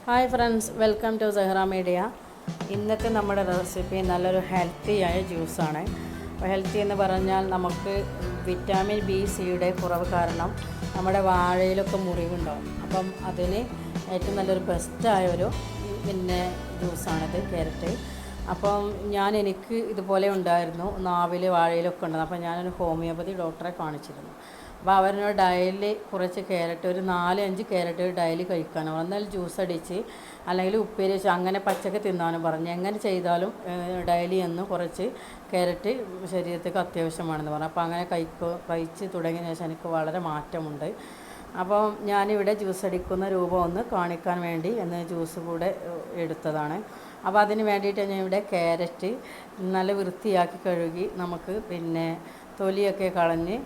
Hi friends, welcome to Sahara Media. ഇന്നത്തെ നമ്മുടെ recipe നല്ലൊരു ഹെൽത്തിയായ ജ്യൂസാണ്. അപ്പോൾ ഹെൽത്തി എന്ന് പറഞ്ഞാൽ നമുക്ക് വിറ്റാമിൻ ബി-സിയുടെ കുറവ് കാരണം നമ്മുടെ വാഴയിലൊക്കെ മുറിവുണ്ടാവും. അപ്പം അതിന് ഏറ്റവും നല്ലൊരു ബെസ്റ്റായൊരു ജ്യൂസാണിത്, ക്യാരറ്റ്. അപ്പം എനിക്ക് ഇതുപോലെ ഉണ്ടായിരുന്നു, നാവിൽ വാഴയിലൊക്കെ ഉണ്ടായിരുന്നു. അപ്പം ഞാനൊരു ഹോമിയോപ്പതി ഡോക്ടറെ കാണിച്ചിരുന്നു. അപ്പോൾ അവരിനോട് ഡെയിലി കുറച്ച് ക്യാരറ്റ്, ഒരു 4-5 ക്യാരറ്റ് ഡെയിലി കഴിക്കാനോ, എന്നാൽ ജ്യൂസ് അടിച്ച് അല്ലെങ്കിൽ ഉപ്പേരി വെച്ച് അങ്ങനെ പച്ചക്ക് തിന്നാനും പറഞ്ഞു. എങ്ങനെ ചെയ്താലും ഡെയിലി എന്ന് കുറച്ച് ക്യാരറ്റ് ശരീരത്തേക്ക് അത്യാവശ്യമാണെന്ന് പറഞ്ഞു. അപ്പോൾ അങ്ങനെ കഴിച്ച് തുടങ്ങിയ ശേഷം എനിക്ക് വളരെ മാറ്റമുണ്ട്. അപ്പോൾ ഞാനിവിടെ ജ്യൂസ് അടിക്കുന്ന രൂപം ഒന്ന് കാണിക്കാൻ വേണ്ടി ജ്യൂസ് കൂടെ എടുത്തതാണ്. അപ്പോൾ അതിന് വേണ്ടിയിട്ട് ഞാൻ ഇവിടെ ക്യാരറ്റ് നല്ല വൃത്തിയാക്കി കഴുകി നമുക്ക് തൊലിയൊക്കെ കളഞ്ഞ്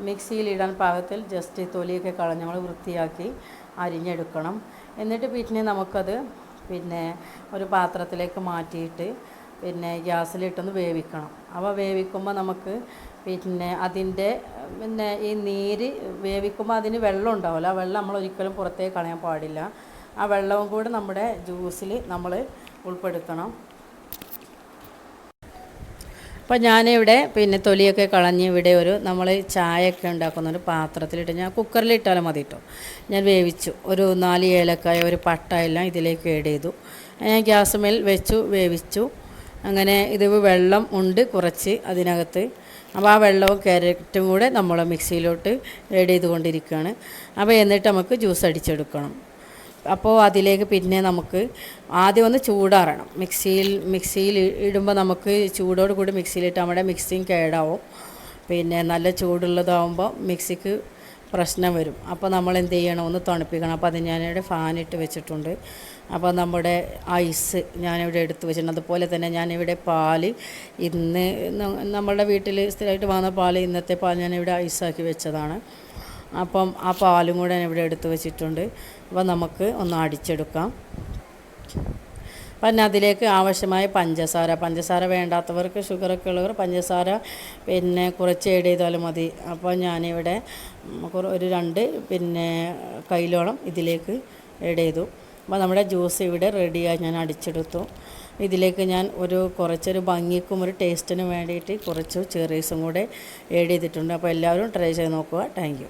മിക്സിയിലിടാൻ പാകത്തിൽ ജസ്റ്റ് തൊലിയൊക്കെ കളഞ്ഞ് നമ്മൾ വൃത്തിയാക്കി അരിഞ്ഞെടുക്കണം. എന്നിട്ട് നമുക്കത് ഒരു പാത്രത്തിലേക്ക് മാറ്റിയിട്ട് ഗ്യാസിലിട്ടൊന്ന് വേവിക്കണം. അപ്പോൾ വേവിക്കുമ്പോൾ നമുക്ക് അതിൻ്റെ ഈ നീര് വേവിക്കുമ്പോൾ അതിന് വെള്ളം ഉണ്ടാവില്ല. ആ വെള്ളം നമ്മൾ ഒരിക്കലും പുറത്തേക്ക് കളയാൻ പാടില്ല. ആ വെള്ളവും കൂടെ നമ്മുടെ ജ്യൂസിൽ നമ്മൾ ഉൾപ്പെടുത്തണം. അപ്പോൾ ഞാനിവിടെ തൊലിയൊക്കെ കളഞ്ഞ് ഇവിടെ നമ്മൾ ചായയൊക്കെ ഉണ്ടാക്കുന്ന ഒരു പാത്രത്തിലിട്ട്, ഞാൻ കുക്കറിലിട്ടാലും മതി കേട്ടോ. ഞാൻ വേവിച്ചു, ഒരു 4 ഏലക്കായ, ഒരു പട്ട എല്ലാം ഇതിലേക്ക് ആഡ് ചെയ്തു. ഞാൻ ഗ്യാസ് മേൽ വെച്ചു വേവിച്ചു. അങ്ങനെ ഇത് വെള്ളം ഉണ്ട് കുറച്ച് അതിനകത്ത്. അപ്പോൾ ആ വെള്ളവും ക്യാരറ്റും കൂടെ നമ്മൾ മിക്സിയിലോട്ട് ആഡ് ചെയ്തുകൊണ്ടിരിക്കുകയാണ്. അപ്പോൾ എന്നിട്ട് നമുക്ക് ജ്യൂസ് അടിച്ചെടുക്കണം. അപ്പോൾ അതിലേക്ക് നമുക്ക് ആദ്യം ഒന്ന് ചൂടാറണം. മിക്സിയിൽ ഇടുമ്പോൾ നമുക്ക് ചൂടോട് കൂടി മിക്സിയിലിട്ട് നമ്മുടെ മിക്സിങ് കേടാവും. നല്ല ചൂടുള്ളതാവുമ്പോൾ മിക്സിക്ക് പ്രശ്നം വരും. അപ്പോൾ നമ്മൾ എന്ത് ചെയ്യണം, ഒന്ന് തണുപ്പിക്കണം. അപ്പോൾ അത് ഞാനിവിടെ ഫാനിട്ട് വെച്ചിട്ടുണ്ട്. അപ്പോൾ നമ്മുടെ ഐസ് ഞാനിവിടെ എടുത്ത് വെച്ചിട്ടുണ്ട്. അതുപോലെ തന്നെ ഞാനിവിടെ പാല്, ഇന്ന് നമ്മളുടെ വീട്ടിൽ സ്ഥിരമായിട്ട് വാങ്ങുന്ന പാല്, ഇന്നത്തെ പാൽ ഞാനിവിടെ ഐസാക്കി വെച്ചതാണ്. അപ്പം ആ പാലും കൂടെ ഞാൻ ഇവിടെ എടുത്ത് വെച്ചിട്ടുണ്ട്. അപ്പോൾ നമുക്ക് ഒന്ന് അടിച്ചെടുക്കാം. അതിലേക്ക് ആവശ്യമായ പഞ്ചസാര വേണ്ടാത്തവർക്ക്, ഷുഗറൊക്കെ ഉള്ളവർ പഞ്ചസാര കുറച്ച് ആഡ് ചെയ്താലും മതി. അപ്പോൾ ഞാനിവിടെ ഒരു 2 കൈയിലോളം ഇതിലേക്ക് ആഡ് ചെയ്തു. അപ്പോൾ നമ്മുടെ ജ്യൂസ് ഇവിടെ റെഡിയായി ഞാൻ അടിച്ചെടുത്തു. ഇതിലേക്ക് ഞാൻ കുറച്ചൊരു ഭംഗിക്കും ഒരു ടേസ്റ്റിനും വേണ്ടിയിട്ട് കുറച്ച് ചെറീസും കൂടെ ആഡ് ചെയ്തിട്ടുണ്ട്. അപ്പോൾ എല്ലാവരും ട്രൈ ചെയ്ത് നോക്കുക. Thank you.